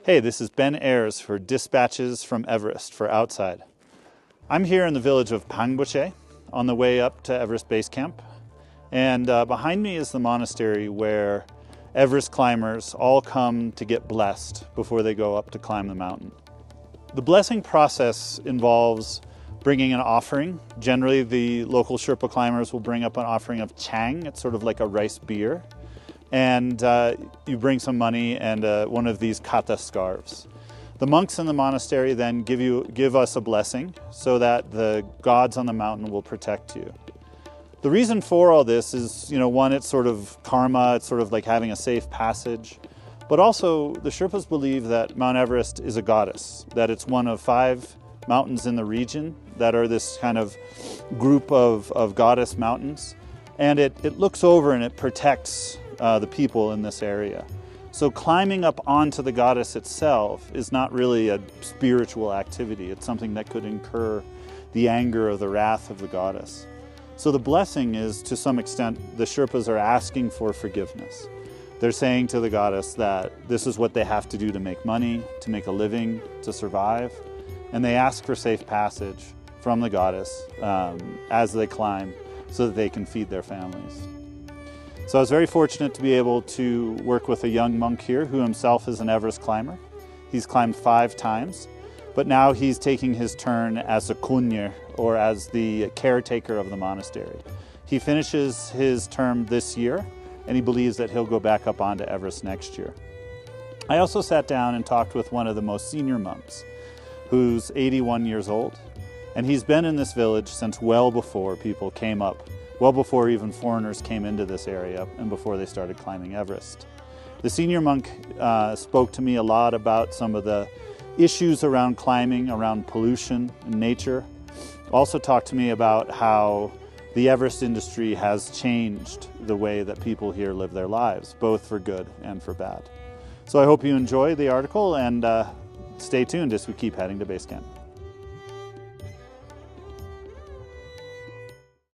Hey, this is Ben Ayers for Dispatches from Everest for Outside. I'm here in the village of Pangboche on the way up to Everest Base Camp. And behind me is the monastery where Everest climbers all come to get blessed before they go up to climb the mountain. The blessing process involves bringing an offering. Generally, the local Sherpa climbers will bring up an offering of chhaang. It's sort of like a rice beer. And you bring some money and one of these kata scarves. The monks in the monastery then give us a blessing so that the gods on the mountain will protect you. The reason for all this is, one, it's sort of karma, it's sort of like having a safe passage. But also, the Sherpas believe that Mount Everest is a goddess, that it's one of 5 mountains in the region that are this kind of group of goddess mountains. And it looks over and it protects the people in this area. So climbing up onto the goddess itself is not really a spiritual activity. It's something that could incur the anger or the wrath of the goddess. So the blessing is, to some extent, the Sherpas are asking for forgiveness. They're saying to the goddess that this is what they have to do to make money, to make a living, to survive. And they ask for safe passage from the goddess as they climb so that they can feed their families. So I was very fortunate to be able to work with a young monk here who himself is an Everest climber. He's climbed 5 times, but now he's taking his turn as a kunyer, or as the caretaker of the monastery. He finishes his term this year, and he believes that he'll go back up onto Everest next year. I also sat down and talked with one of the most senior monks, who's 81 years old, and he's been in this village since well before people came up, well before even foreigners came into this area and before they started climbing Everest. The senior monk spoke to me a lot about some of the issues around climbing, around pollution and nature. Also talked to me about how the Everest industry has changed the way that people here live their lives, both for good and for bad. So I hope you enjoy the article and stay tuned as we keep heading to base camp.